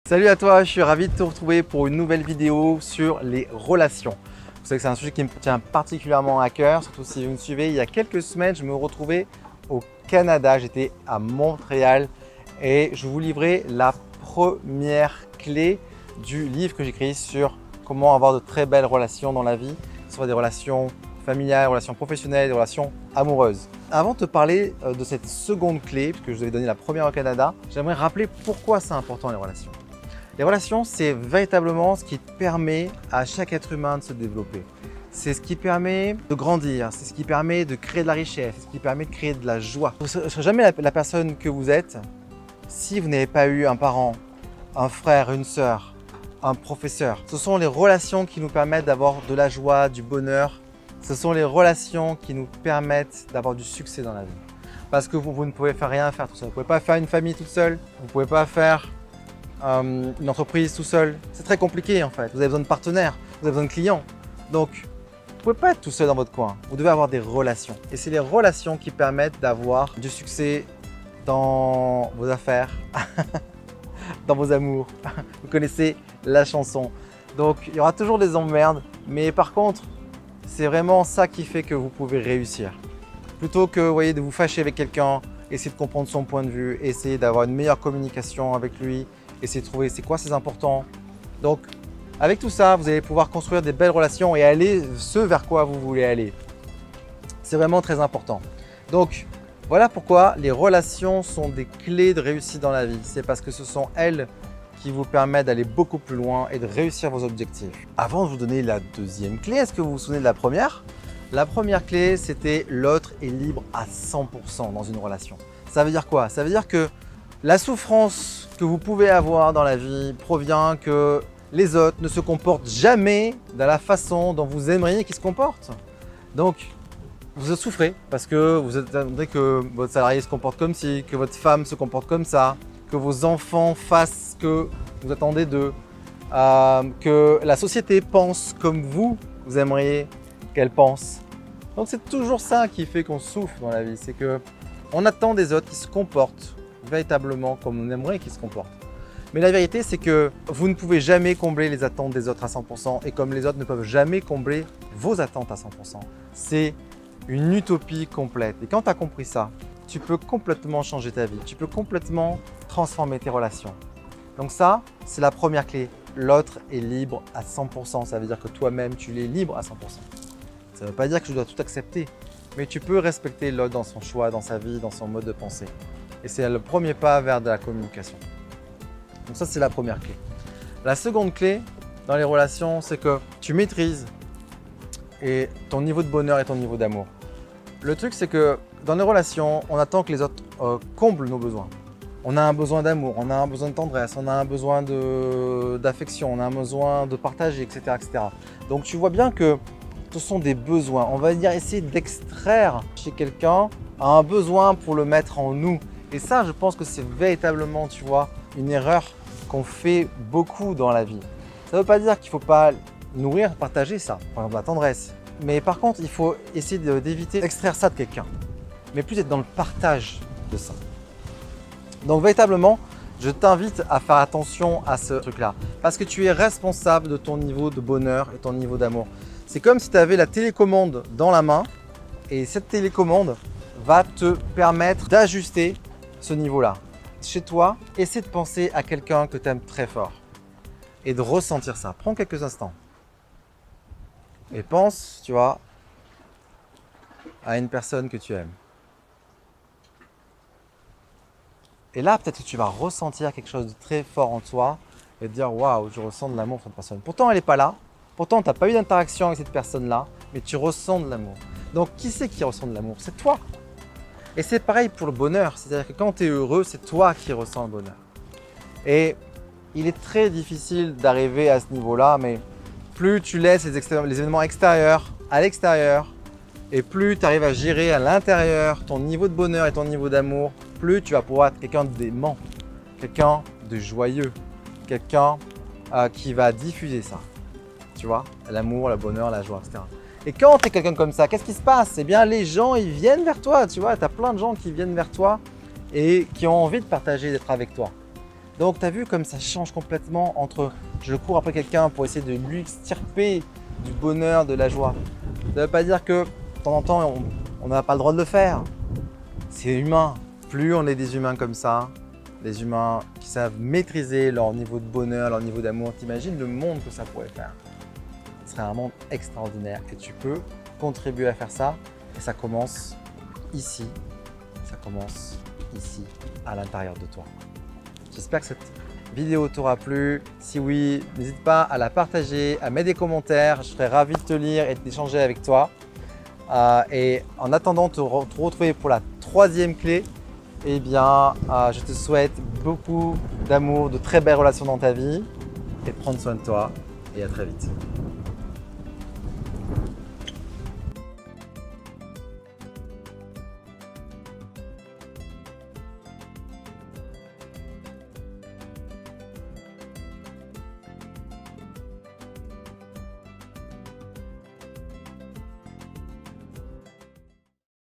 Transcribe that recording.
Salut à toi, je suis ravi de te retrouver pour une nouvelle vidéo sur les relations. Vous savez que c'est un sujet qui me tient particulièrement à cœur, surtout si vous me suivez. Il y a quelques semaines, je me retrouvais au Canada, j'étais à Montréal et je vous livrais la première clé du livre que j'ai écrit sur comment avoir de très belles relations dans la vie, que ce soit des relations familiales, des relations professionnelles, des relations amoureuses. Avant de te parler de cette seconde clé, puisque je vous avais donné la première au Canada, j'aimerais rappeler pourquoi c'est important les relations. Les relations, c'est véritablement ce qui permet à chaque être humain de se développer. C'est ce qui permet de grandir, c'est ce qui permet de créer de la richesse, c'est ce qui permet de créer de la joie. Vous ne serez jamais la personne que vous êtes si vous n'avez pas eu un parent, un frère, une sœur, un professeur. Ce sont les relations qui nous permettent d'avoir de la joie, du bonheur. Ce sont les relations qui nous permettent d'avoir du succès dans la vie. Parce que vous ne pouvez rien faire tout seul. Vous ne pouvez pas faire une famille toute seule. Vous ne pouvez pas faire une entreprise tout seul. C'est très compliqué en fait. Vous avez besoin de partenaires, vous avez besoin de clients. Donc, vous ne pouvez pas être tout seul dans votre coin. Vous devez avoir des relations. Et c'est les relations qui permettent d'avoir du succès dans vos affaires, dans vos amours. Vous connaissez la chanson. Donc, il y aura toujours des emmerdes. Mais par contre, c'est vraiment ça qui fait que vous pouvez réussir. Plutôt que voyez, de vous fâcher avec quelqu'un, essayer de comprendre son point de vue, essayer d'avoir une meilleure communication avec lui, essayer de trouver c'est quoi c'est important. Donc, avec tout ça, vous allez pouvoir construire des belles relations et aller ce vers quoi vous voulez aller. C'est vraiment très important. Donc, voilà pourquoi les relations sont des clés de réussite dans la vie. C'est parce que ce sont elles qui vous permettent d'aller beaucoup plus loin et de réussir vos objectifs. Avant de vous donner la deuxième clé, est-ce que vous vous souvenez de la première? La première clé, c'était l'autre est libre à 100% dans une relation. Ça veut dire quoi? Ça veut dire que la souffrance que vous pouvez avoir dans la vie provient que les autres ne se comportent jamais de la façon dont vous aimeriez qu'ils se comportent. Donc, vous souffrez parce que vous attendez que votre salarié se comporte comme ci, que votre femme se comporte comme ça, que vos enfants fassent ce que vous attendez d'eux, que la société pense comme vous aimeriez qu'elle pense. Donc, c'est toujours ça qui fait qu'on souffre dans la vie. C'est qu'on attend des autres qui se comportent véritablement comme on aimerait qu'ils se comportent. Mais la vérité, c'est que vous ne pouvez jamais combler les attentes des autres à 100% et comme les autres ne peuvent jamais combler vos attentes à 100%. C'est une utopie complète. Et quand tu as compris ça, tu peux complètement changer ta vie. Tu peux complètement transformer tes relations. Donc ça, c'est la première clé. L'autre est libre à 100%. Ça veut dire que toi-même, tu es libre à 100%. Ça ne veut pas dire que tu dois tout accepter, mais tu peux respecter l'autre dans son choix, dans sa vie, dans son mode de pensée. Et c'est le premier pas vers de la communication. Donc ça, c'est la première clé. La seconde clé dans les relations, c'est que tu maîtrises ton niveau de bonheur et ton niveau d'amour. Le truc, c'est que dans les relations, on attend que les autres comblent nos besoins. On a un besoin d'amour, on a un besoin de tendresse, on a un besoin d'affection, on a un besoin de partager, etc., etc. Donc tu vois bien que ce sont des besoins. On va dire essayer d'extraire chez quelqu'un un besoin pour le mettre en nous. Et ça, je pense que c'est véritablement, tu vois, une erreur qu'on fait beaucoup dans la vie. Ça ne veut pas dire qu'il ne faut pas nourrir, partager ça, par exemple la tendresse. Mais par contre, il faut essayer d'éviter d'extraire ça de quelqu'un, mais plus être dans le partage de ça. Donc véritablement, je t'invite à faire attention à ce truc-là, parce que tu es responsable de ton niveau de bonheur et ton niveau d'amour. C'est comme si tu avais la télécommande dans la main, et cette télécommande va te permettre d'ajuster ce niveau-là. Chez toi, essaie de penser à quelqu'un que tu aimes très fort et de ressentir ça. Prends quelques instants et pense, tu vois, à une personne que tu aimes. Et là, peut-être que tu vas ressentir quelque chose de très fort en toi et te dire « Waouh, je ressens de l'amour pour cette personne ». Pourtant, elle n'est pas là. Pourtant, tu n'as pas eu d'interaction avec cette personne-là, mais tu ressens de l'amour. Donc, qui c'est qui ressent de l'amour? C'est toi. Et c'est pareil pour le bonheur. C'est-à-dire que quand tu es heureux, c'est toi qui ressens le bonheur. Et il est très difficile d'arriver à ce niveau-là, mais plus tu laisses les événements extérieurs à l'extérieur, et plus tu arrives à gérer à l'intérieur ton niveau de bonheur et ton niveau d'amour, plus tu vas pouvoir être quelqu'un d'aimant, quelqu'un de joyeux, quelqu'un qui va diffuser ça. Tu vois, l'amour, le bonheur, la joie, etc. Et quand tu es quelqu'un comme ça, qu'est-ce qui se passe? Eh bien, les gens, ils viennent vers toi, tu vois. Tu as plein de gens qui viennent vers toi et qui ont envie de partager, d'être avec toi. Donc, tu as vu comme ça change complètement entre je cours après quelqu'un pour essayer de lui extirper du bonheur, de la joie. Ça ne veut pas dire que de temps en temps, on n'a pas le droit de le faire. C'est humain. Plus on est des humains comme ça, des humains qui savent maîtriser leur niveau de bonheur, leur niveau d'amour, t'imagines le monde que ça pourrait faire. Ce serait un monde extraordinaire et tu peux contribuer à faire ça. Et ça commence ici, ça commence ici, à l'intérieur de toi. J'espère que cette vidéo t'aura plu. Si oui, n'hésite pas à la partager, à mettre des commentaires. Je serais ravi de te lire et d'échanger avec toi. Et en attendant de te retrouver pour la troisième clé, eh bien, je te souhaite beaucoup d'amour, de très belles relations dans ta vie et de prendre soin de toi. Et à très vite.